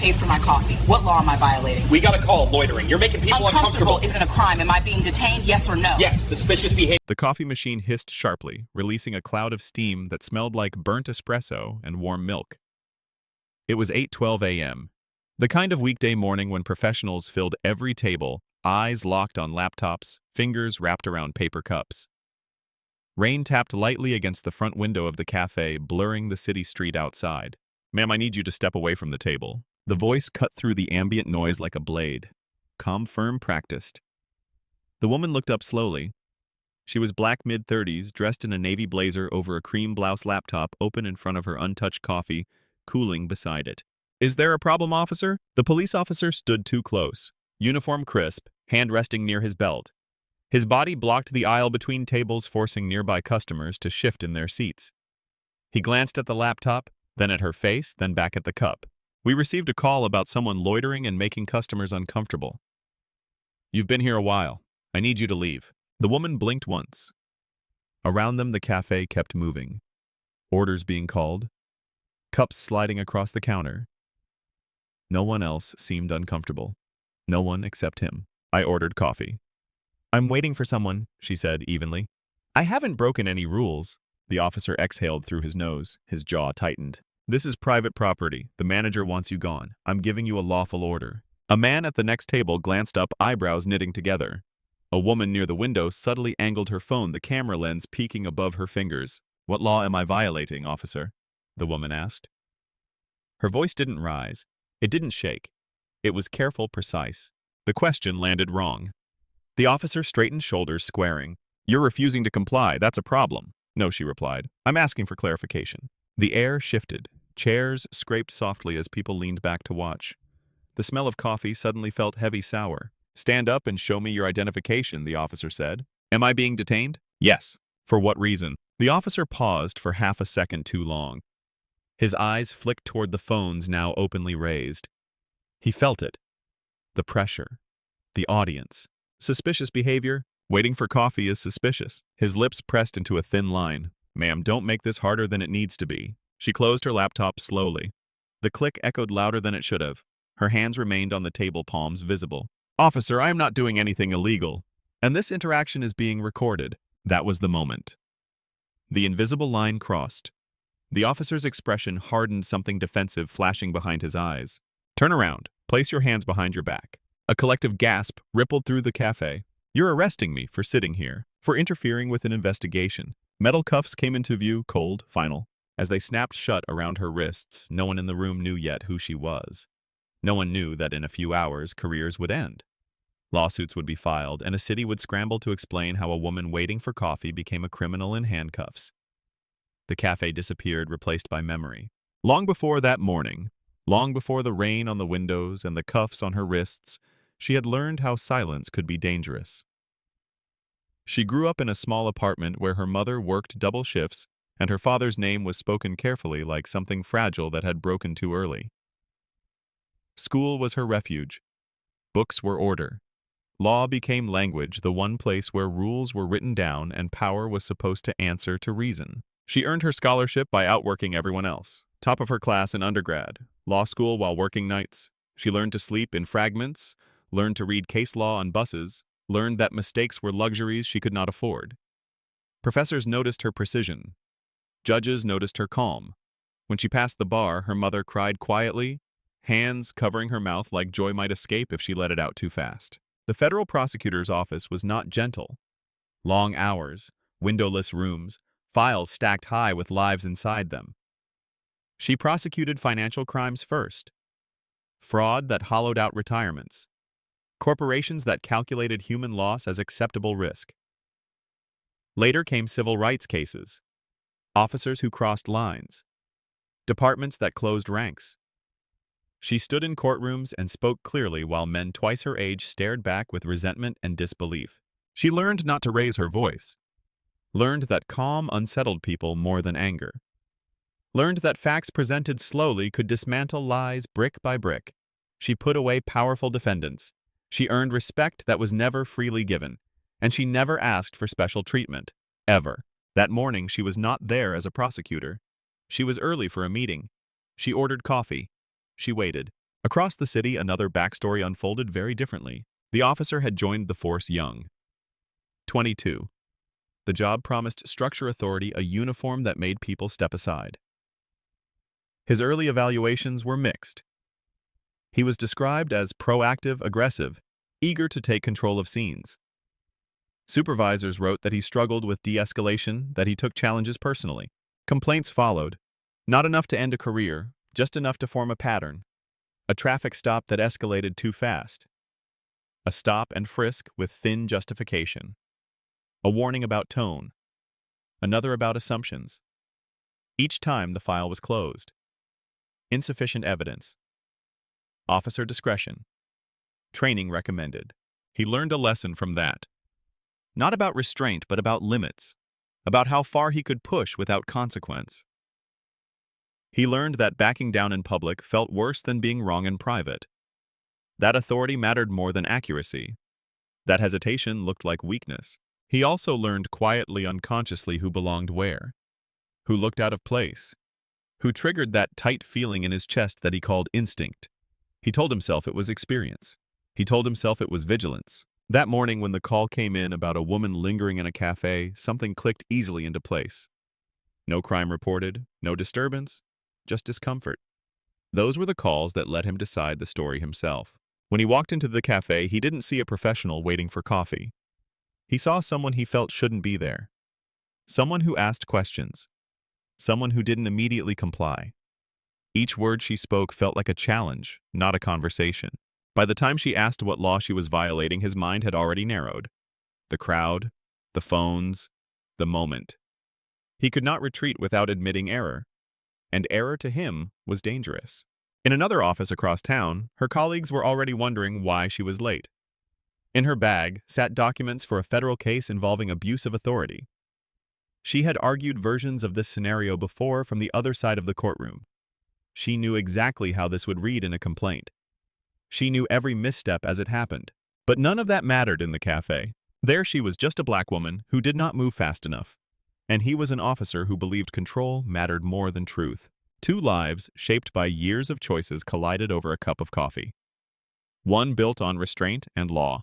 pay for my coffee. What law am I violating? We got a call, loitering. You're making people uncomfortable. Isn't a crime. Am I being detained, yes or no? Yes, suspicious behavior. The coffee machine hissed sharply, releasing a cloud of steam that smelled like burnt espresso and warm milk. It was 8:12 a.m., the kind of weekday morning when professionals filled every table, eyes locked on laptops, fingers wrapped around paper cups. Rain tapped lightly against the front window of the cafe, blurring the city street outside. "Ma'am, I need you to step away from the table." The voice cut through the ambient noise like a blade. Calm, firm, practiced. The woman looked up slowly. She was black mid-30s, dressed in a navy blazer over a cream blouse, laptop open in front of her untouched coffee, cooling beside it. "Is there a problem, officer?" The police officer stood too close, uniform crisp, hand resting near his belt. His body blocked the aisle between tables, forcing nearby customers to shift in their seats. He glanced at the laptop, then at her face, then back at the cup. "We received a call about someone loitering and making customers uncomfortable. You've been here a while. I need you to leave." The woman blinked once. Around them, the cafe kept moving. Orders being called, cups sliding across the counter. No one else seemed uncomfortable. No one except him. "I ordered coffee." "I'm waiting for someone," she said evenly. "I haven't broken any rules." The officer exhaled through his nose, his jaw tightened. "This is private property. The manager wants you gone. I'm giving you a lawful order." A man at the next table glanced up, eyebrows knitting together. A woman near the window subtly angled her phone, the camera lens peeking above her fingers. "What law am I violating, officer?" the woman asked. Her voice didn't rise. It didn't shake. It was careful, precise. The question landed wrong. The officer straightened shoulders, squaring. "You're refusing to comply. That's a problem." "No," she replied. "I'm asking for clarification." The air shifted. Chairs scraped softly as people leaned back to watch. The smell of coffee suddenly felt heavy, sour. "Stand up and show me your identification," the officer said. "Am I being detained?" "Yes." "For what reason?" The officer paused for half a second too long. His eyes flicked toward the phones now openly raised. He felt it. The pressure. The audience. Suspicious behavior. Waiting for coffee is suspicious. His lips pressed into a thin line. "Ma'am, don't make this harder than it needs to be." She closed her laptop slowly. The click echoed louder than it should have. Her hands remained on the table, palms visible. "Officer, I am not doing anything illegal. And this interaction is being recorded." That was the moment. The invisible line crossed. The officer's expression hardened, something defensive flashing behind his eyes. "Turn around. Place your hands behind your back." A collective gasp rippled through the cafe. "You're arresting me for sitting here, for interfering with an investigation." Metal cuffs came into view, cold, final. As they snapped shut around her wrists, no one in the room knew yet who she was. No one knew that in a few hours, careers would end. Lawsuits would be filed, and a city would scramble to explain how a woman waiting for coffee became a criminal in handcuffs. The cafe disappeared, replaced by memory. Long before that morning, long before the rain on the windows and the cuffs on her wrists, she had learned how silence could be dangerous. She grew up in a small apartment where her mother worked double shifts and her father's name was spoken carefully, like something fragile that had broken too early. School was her refuge. Books were order. Law became language, the one place where rules were written down and power was supposed to answer to reason. She earned her scholarship by outworking everyone else. Top of her class in undergrad, law school while working nights. She learned to sleep in fragments, learned to read case law on buses, learned that mistakes were luxuries she could not afford. Professors noticed her precision. Judges noticed her calm. When she passed the bar, her mother cried quietly, hands covering her mouth like joy might escape if she let it out too fast. The federal prosecutor's office was not gentle. Long hours, windowless rooms, files stacked high with lives inside them. She prosecuted financial crimes first. Fraud that hollowed out retirements. Corporations that calculated human loss as acceptable risk. Later came civil rights cases. Officers who crossed lines. Departments that closed ranks. She stood in courtrooms and spoke clearly while men twice her age stared back with resentment and disbelief. She learned not to raise her voice. Learned that calm unsettled people more than anger. Learned that facts presented slowly could dismantle lies brick by brick. She put away powerful defendants. She earned respect that was never freely given. And she never asked for special treatment. Ever. That morning she was not there as a prosecutor. She was early for a meeting. She ordered coffee. She waited. Across the city, another backstory unfolded very differently. The officer had joined the force young. 22. The job promised structure authority, a uniform that made people step aside. His early evaluations were mixed. He was described as proactive, aggressive, eager to take control of scenes. Supervisors wrote that he struggled with de-escalation, that he took challenges personally. Complaints followed. Not enough to end a career, just enough to form a pattern. A traffic stop that escalated too fast. A stop and frisk with thin justification. A warning about tone. Another about assumptions. Each time the file was closed. Insufficient evidence. Officer discretion. Training recommended. He learned a lesson from that. Not about restraint, but about limits. About how far he could push without consequence. He learned that backing down in public felt worse than being wrong in private. That authority mattered more than accuracy. That hesitation looked like weakness. He also learned quietly, unconsciously, who belonged where. Who looked out of place. Who triggered that tight feeling in his chest that he called instinct. He told himself it was experience. He told himself it was vigilance. That morning when the call came in about a woman lingering in a cafe, something clicked easily into place. No crime reported, no disturbance, just discomfort. Those were the calls that let him decide the story himself. When he walked into the cafe, he didn't see a professional waiting for coffee. He saw someone he felt shouldn't be there. Someone who asked questions. Someone who didn't immediately comply. Each word she spoke felt like a challenge, not a conversation. By the time she asked what law she was violating, his mind had already narrowed. The crowd, the phones, the moment. He could not retreat without admitting error. And error to him was dangerous. In another office across town, her colleagues were already wondering why she was late. In her bag sat documents for a federal case involving abuse of authority. She had argued versions of this scenario before from the other side of the courtroom. She knew exactly how this would read in a complaint. She knew every misstep as it happened. But none of that mattered in the cafe. There she was, just a black woman who did not move fast enough. And he was an officer who believed control mattered more than truth. Two lives, shaped by years of choices, collided over a cup of coffee. One built on restraint and law.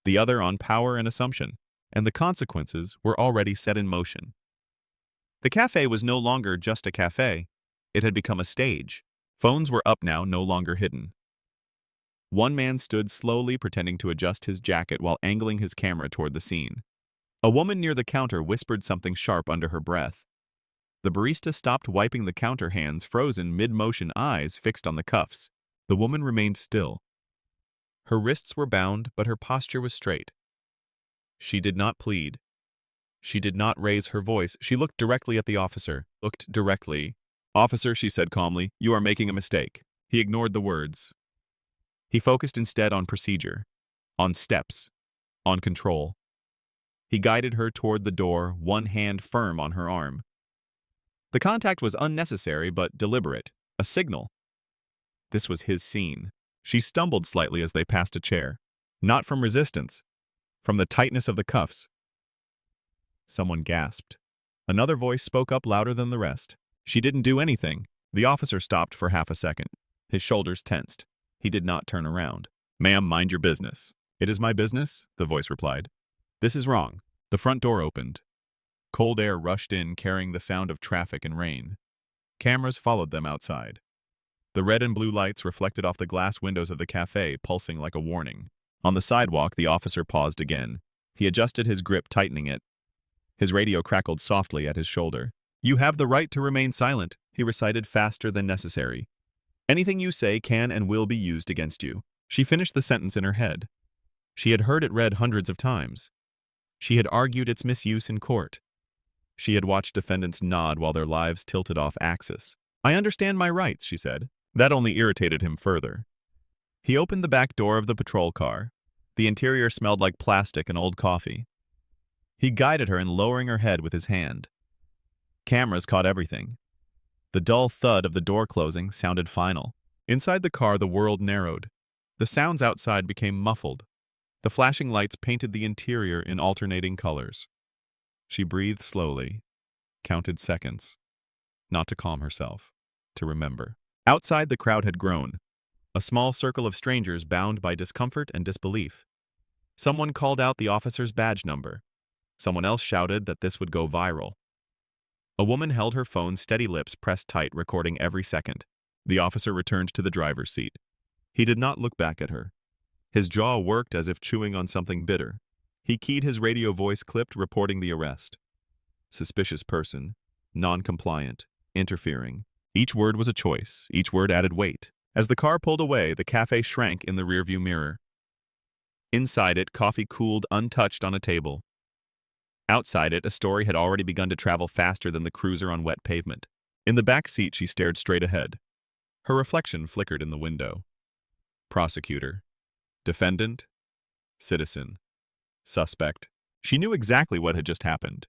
The other on power and assumption. And the consequences were already set in motion. The cafe was no longer just a cafe. It had become a stage. Phones were up now, no longer hidden. One man stood slowly, pretending to adjust his jacket while angling his camera toward the scene. A woman near the counter whispered something sharp under her breath. The barista stopped wiping the counter, hands frozen, mid-motion, eyes fixed on the cuffs. The woman remained still. Her wrists were bound, but her posture was straight. She did not plead. She did not raise her voice. She looked directly at the officer. Looked directly. "Officer," she said calmly, "you are making a mistake." He ignored the words. He focused instead on procedure, on steps, on control. He guided her toward the door, one hand firm on her arm. The contact was unnecessary but deliberate, a signal. This was his scene. She stumbled slightly as they passed a chair. Not from resistance, from the tightness of the cuffs. Someone gasped. Another voice spoke up louder than the rest. "She didn't do anything." The officer stopped for half a second. His shoulders tensed. He did not turn around. "Ma'am, mind your business." "It is my business," the voice replied. "This is wrong." The front door opened. Cold air rushed in, carrying the sound of traffic and rain. Cameras followed them outside. The red and blue lights reflected off the glass windows of the cafe, pulsing like a warning. On the sidewalk, the officer paused again. He adjusted his grip, tightening it. His radio crackled softly at his shoulder. "You have the right to remain silent," he recited faster than necessary. "Anything you say can and will be used against you." She finished the sentence in her head. She had heard it read hundreds of times. She had argued its misuse in court. She had watched defendants nod while their lives tilted off axis. "I understand my rights," she said. That only irritated him further. He opened the back door of the patrol car. The interior smelled like plastic and old coffee. He guided her in lowering her head with his hand. Cameras caught everything. The dull thud of the door closing sounded final. Inside the car, the world narrowed. The sounds outside became muffled. The flashing lights painted the interior in alternating colors. She breathed slowly, counted seconds. Not to calm herself, to remember. Outside, the crowd had grown. A small circle of strangers bound by discomfort and disbelief. Someone called out the officer's badge number. Someone else shouted that this would go viral. A woman held her phone, steady lips pressed tight, recording every second. The officer returned to the driver's seat. He did not look back at her. His jaw worked as if chewing on something bitter. He keyed his radio voice clipped, reporting the arrest. Suspicious person, non-compliant, interfering. Each word was a choice. Each word added weight. As the car pulled away, the cafe shrank in the rearview mirror. Inside it, coffee cooled untouched on a table. Outside it, a story had already begun to travel faster than the cruiser on wet pavement. In the back seat, she stared straight ahead. Her reflection flickered in the window. Prosecutor. Defendant. Citizen. Suspect. She knew exactly what had just happened.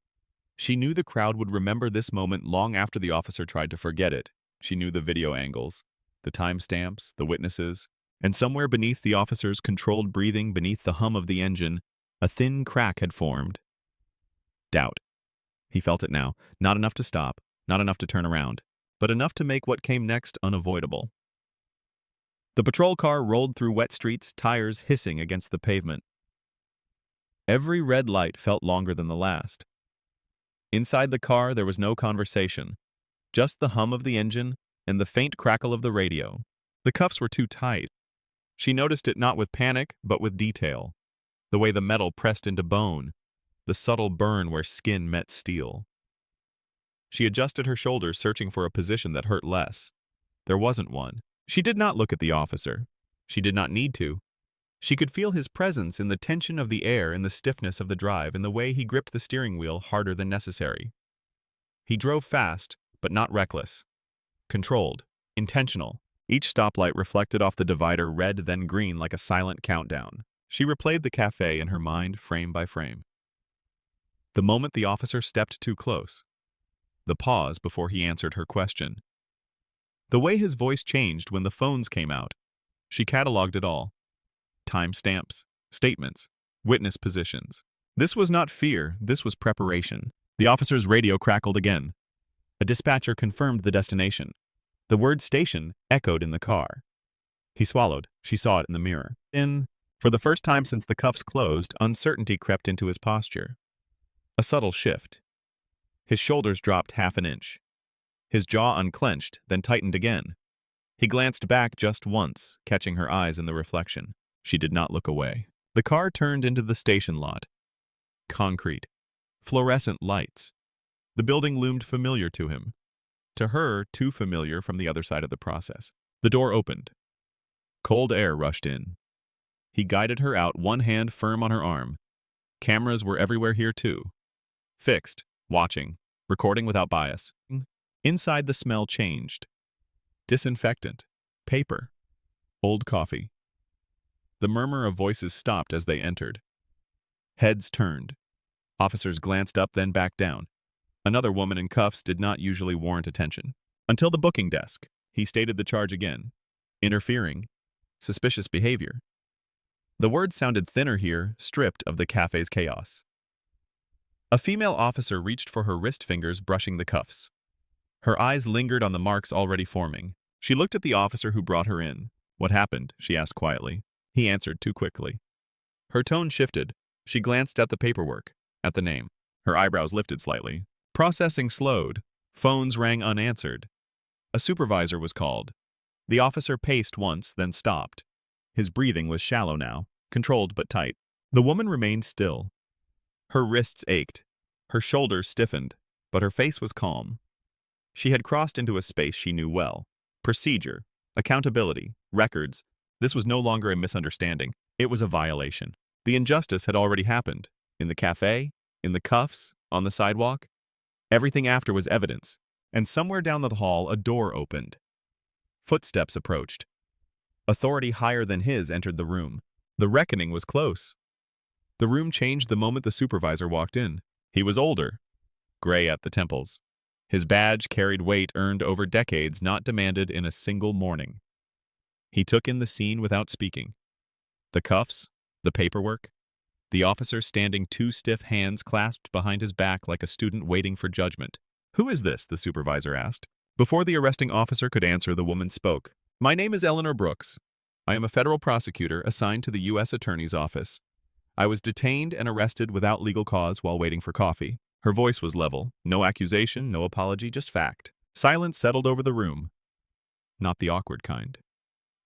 She knew the crowd would remember this moment long after the officer tried to forget it. She knew the video angles, the timestamps, the witnesses, and somewhere beneath the officer's controlled breathing, beneath the hum of the engine, a thin crack had formed. Doubt. He felt it now, not enough to stop, not enough to turn around, but enough to make what came next unavoidable. The patrol car rolled through wet streets, tires hissing against the pavement. Every red light felt longer than the last. Inside the car, there was no conversation, just the hum of the engine and the faint crackle of the radio. The cuffs were too tight. She noticed it not with panic, but with detail. The way the metal pressed into bone, the subtle burn where skin met steel. She adjusted her shoulders, searching for a position that hurt less. There wasn't one. She did not look at the officer. She did not need to. She could feel his presence in the tension of the air, in the stiffness of the drive, in the way he gripped the steering wheel harder than necessary. He drove fast, but not reckless. Controlled. Intentional. Each stoplight reflected off the divider, red then green, like a silent countdown. She replayed the cafe in her mind, frame by frame. The moment the officer stepped too close. The pause before he answered her question. The way his voice changed when the phones came out. She cataloged it all. Timestamps, statements, witness positions. This was not fear, this was preparation. The officer's radio crackled again. A dispatcher confirmed the destination. The word station echoed in the car. He swallowed. She saw it in the mirror. For the first time since the cuffs closed, uncertainty crept into his posture. A subtle shift. His shoulders dropped half an inch. His jaw unclenched, then tightened again. He glanced back just once, catching her eyes in the reflection. She did not look away. The car turned into the station lot. Concrete. Fluorescent lights. The building loomed familiar to him. To her, too familiar from the other side of the process. The door opened. Cold air rushed in. He guided her out, one hand firm on her arm. Cameras were everywhere here too. Fixed, watching, recording without bias. Inside, the smell changed. Disinfectant, paper, old coffee. The murmur of voices stopped as they entered. Heads turned. Officers glanced up, then back down. Another woman in cuffs did not usually warrant attention. Until the booking desk, he stated the charge again. Interfering. Suspicious behavior. The words sounded thinner here, stripped of the cafe's chaos. A female officer reached for her wrist fingers, brushing the cuffs. Her eyes lingered on the marks already forming. She looked at the officer who brought her in. What happened? She asked quietly. He answered too quickly. Her tone shifted. She glanced at the paperwork, at the name. Her eyebrows lifted slightly. Processing slowed. Phones rang unanswered. A supervisor was called. The officer paced once, then stopped. His breathing was shallow now, controlled but tight. The woman remained still. Her wrists ached. Her shoulders stiffened, but her face was calm. She had crossed into a space she knew well. Procedure, accountability, records. This was no longer a misunderstanding. It was a violation. The injustice had already happened. In the cafe, in the cuffs, on the sidewalk. Everything after was evidence. And somewhere down the hall, a door opened. Footsteps approached. Authority higher than his entered the room. The reckoning was close. The room changed the moment the supervisor walked in. He was older, gray at the temples. His badge carried weight earned over decades, not demanded in a single morning. He took in the scene without speaking. The cuffs, the paperwork, the officer standing, two stiff hands clasped behind his back like a student waiting for judgment. "Who is this?" the supervisor asked. Before the arresting officer could answer, the woman spoke. "My name is Eleanor Brooks. I am a federal prosecutor assigned to the U.S. Attorney's Office. I was detained and arrested without legal cause while waiting for coffee. Her voice was level. No accusation, no apology, just fact. Silence settled over the room. Not the awkward kind.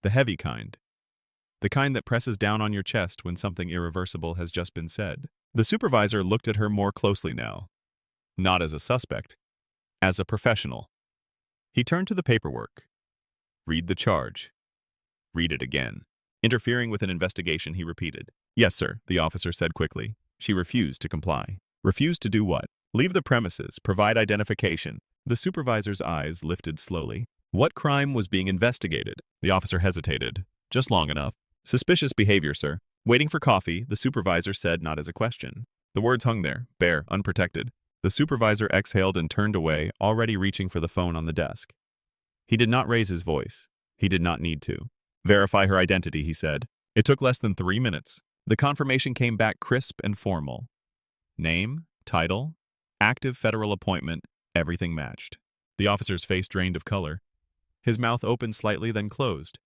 The heavy kind. The kind that presses down on your chest when something irreversible has just been said. The supervisor looked at her more closely now. Not as a suspect. As a professional. He turned to the paperwork. Read the charge. Read it again. Interfering with an investigation, he repeated. Yes, sir, the officer said quickly. She refused to comply. Refused to do what? Leave the premises, provide identification. The supervisor's eyes lifted slowly. What crime was being investigated? The officer hesitated. Just long enough. Suspicious behavior, sir. Waiting for coffee, the supervisor said, not as a question. The words hung there, bare, unprotected. The supervisor exhaled and turned away, already reaching for the phone on the desk. He did not raise his voice. He did not need to. Verify her identity, he said. It took less than 3 minutes. The confirmation came back crisp and formal. Name, title, active federal appointment, everything matched. The officer's face drained of color. His mouth opened slightly, then closed.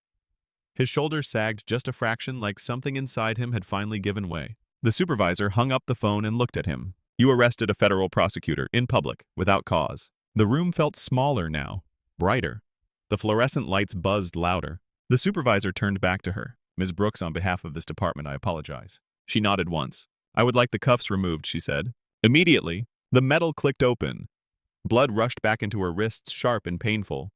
His shoulders sagged just a fraction, like something inside him had finally given way. The supervisor hung up the phone and looked at him. You arrested a federal prosecutor, in public, without cause. The room felt smaller now, brighter. The fluorescent lights buzzed louder. The supervisor turned back to her. Ms. Brooks, on behalf of this department, I apologize. She nodded once. I would like the cuffs removed, she said. Immediately, the metal clicked open. Blood rushed back into her wrists, sharp and painful.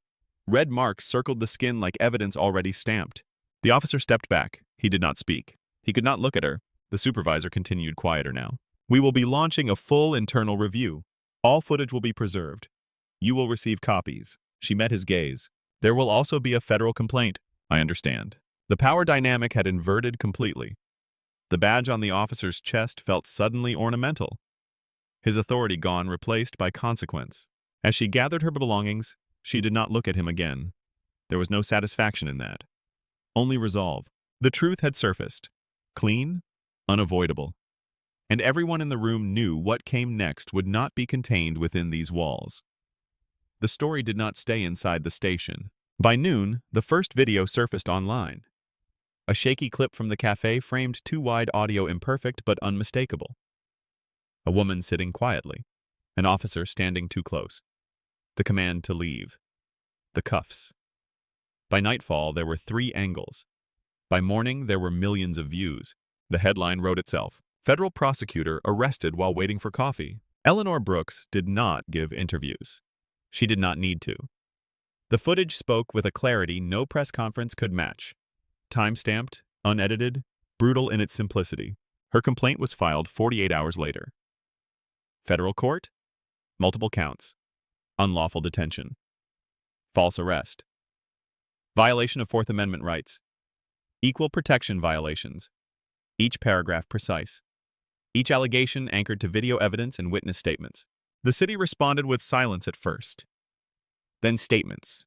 Red marks circled the skin like evidence already stamped. The officer stepped back. He did not speak. He could not look at her. The supervisor continued quieter now. We will be launching a full internal review. All footage will be preserved. You will receive copies. She met his gaze. There will also be a federal complaint. I understand. The power dynamic had inverted completely. The badge on the officer's chest felt suddenly ornamental. His authority gone, replaced by consequence. As she gathered her belongings, she did not look at him again. There was no satisfaction in that. Only resolve. The truth had surfaced. Clean, unavoidable. And everyone in the room knew what came next would not be contained within these walls. The story did not stay inside the station. By noon, the first video surfaced online. A shaky clip from the cafe framed too wide audio, imperfect but unmistakable. A woman sitting quietly. An officer standing too close. The command to leave. The cuffs. By nightfall, there were 3 angles. By morning, there were millions of views. The headline wrote itself. Federal prosecutor arrested while waiting for coffee. Eleanor Brooks did not give interviews. She did not need to. The footage spoke with a clarity no press conference could match. Time-stamped, unedited, brutal in its simplicity. Her complaint was filed 48 hours later. Federal court? Multiple counts. Unlawful detention. False arrest. Violation of Fourth Amendment rights. Equal protection violations. Each paragraph precise. Each allegation anchored to video evidence and witness statements. The city responded with silence at first. Then statements.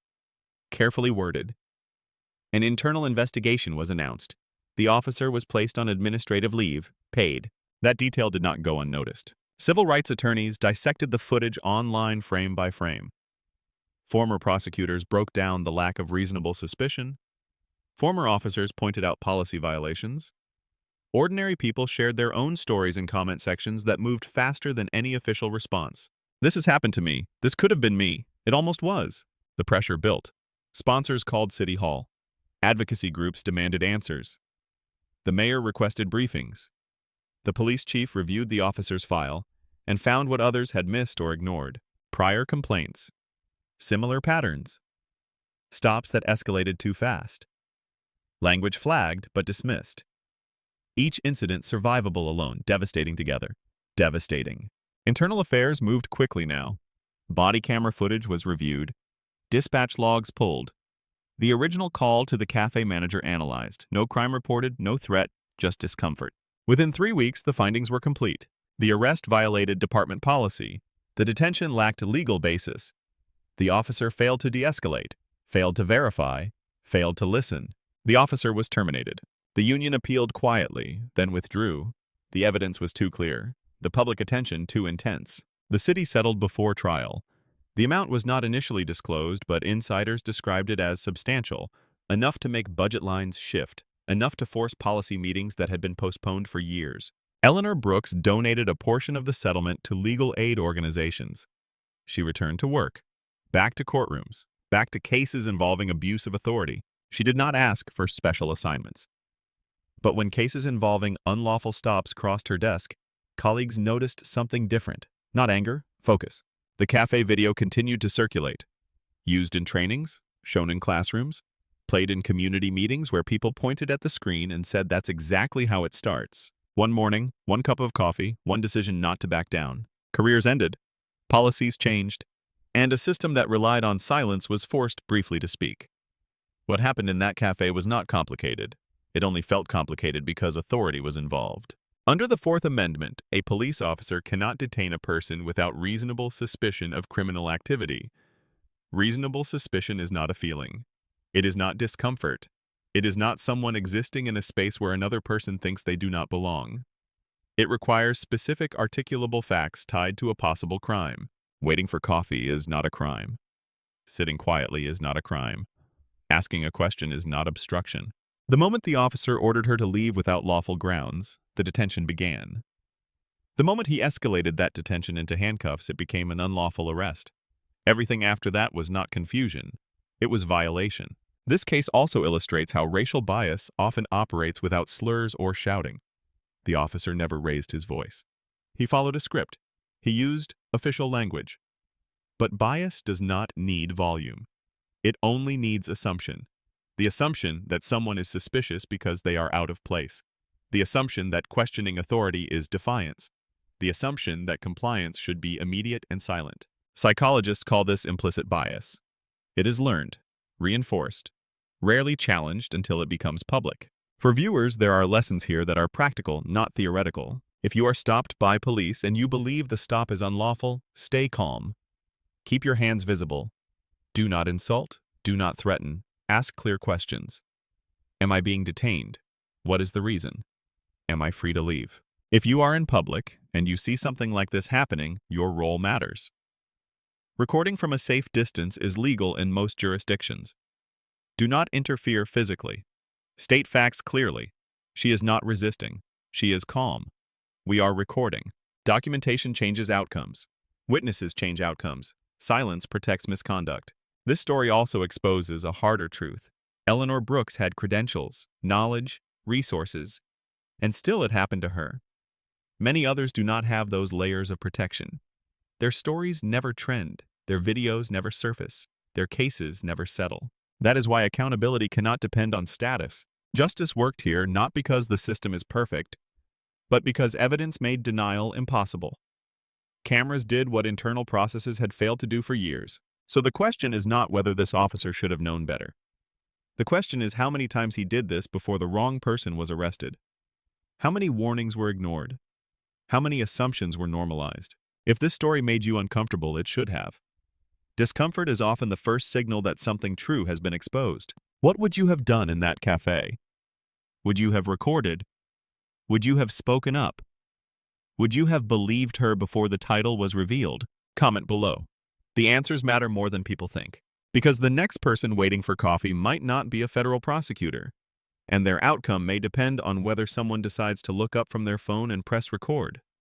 Carefully worded. An internal investigation was announced. The officer was placed on administrative leave, paid. That detail did not go unnoticed. Civil rights attorneys dissected the footage online frame by frame. Former prosecutors broke down the lack of reasonable suspicion. Former officers pointed out policy violations. Ordinary people shared their own stories in comment sections that moved faster than any official response. This has happened to me. This could have been me. It almost was. The pressure built. Sponsors called City Hall. Advocacy groups demanded answers. The mayor requested briefings. The police chief reviewed the officer's file and found what others had missed or ignored. Prior complaints. Similar patterns. Stops that escalated too fast. Language flagged but dismissed. Each incident survivable alone, devastating together. Devastating. Internal affairs moved quickly now. Body camera footage was reviewed. Dispatch logs pulled. The original call to the cafe manager analyzed. No crime reported, no threat, just discomfort. Within 3 weeks, the findings were complete. The arrest violated department policy. The detention lacked legal basis. The officer failed to de-escalate, failed to verify, failed to listen. The officer was terminated. The union appealed quietly, then withdrew. The evidence was too clear. The public attention too intense. The city settled before trial. The amount was not initially disclosed, but insiders described it as substantial, enough to make budget lines shift, enough to force policy meetings that had been postponed for years. Eleanor Brooks donated a portion of the settlement to legal aid organizations. She returned to work, back to courtrooms, back to cases involving abuse of authority. She did not ask for special assignments. But when cases involving unlawful stops crossed her desk, colleagues noticed something different. Not anger, focus. The cafe video continued to circulate. Used in trainings, shown in classrooms, played in community meetings where people pointed at the screen and said that's exactly how it starts. One morning, one cup of coffee, one decision not to back down. Careers ended, policies changed, and a system that relied on silence was forced briefly to speak. What happened in that cafe was not complicated. It only felt complicated because authority was involved. Under the Fourth Amendment, a police officer cannot detain a person without reasonable suspicion of criminal activity. Reasonable suspicion is not a feeling. It is not discomfort. It is not someone existing in a space where another person thinks they do not belong. It requires specific articulable facts tied to a possible crime. Waiting for coffee is not a crime. Sitting quietly is not a crime. Asking a question is not obstruction. The moment the officer ordered her to leave without lawful grounds, the detention began. The moment he escalated that detention into handcuffs, it became an unlawful arrest. Everything after that was not confusion. It was violation. This case also illustrates how racial bias often operates without slurs or shouting. The officer never raised his voice. He followed a script. He used official language. But bias does not need volume. It only needs assumption. The assumption that someone is suspicious because they are out of place. The assumption that questioning authority is defiance. The assumption that compliance should be immediate and silent. Psychologists call this implicit bias. It is learned, reinforced, rarely challenged until it becomes public. For viewers, there are lessons here that are practical, not theoretical. If you are stopped by police and you believe the stop is unlawful, stay calm. Keep your hands visible. Do not insult. Do not threaten. Ask clear questions. Am I being detained? What is the reason? Am I free to leave? If you are in public and you see something like this happening, your role matters. Recording from a safe distance is legal in most jurisdictions. Do not interfere physically. State facts clearly. She is not resisting. She is calm. We are recording. Documentation changes outcomes. Witnesses change outcomes. Silence protects misconduct. This story also exposes a harder truth. Eleanor Brooks had credentials, knowledge, resources, and still it happened to her. Many others do not have those layers of protection. Their stories never trend. Their videos never surface. Their cases never settle. That is why accountability cannot depend on status. Justice worked here not because the system is perfect, but because evidence made denial impossible. Cameras did what internal processes had failed to do for years. So the question is not whether this officer should have known better. The question is how many times he did this before the wrong person was arrested. How many warnings were ignored? How many assumptions were normalized? If this story made you uncomfortable, it should have. Discomfort is often the first signal that something true has been exposed. What would you have done in that cafe? Would you have recorded? Would you have spoken up? Would you have believed her before the title was revealed? Comment below. The answers matter more than people think, because the next person waiting for coffee might not be a federal prosecutor, and their outcome may depend on whether someone decides to look up from their phone and press record.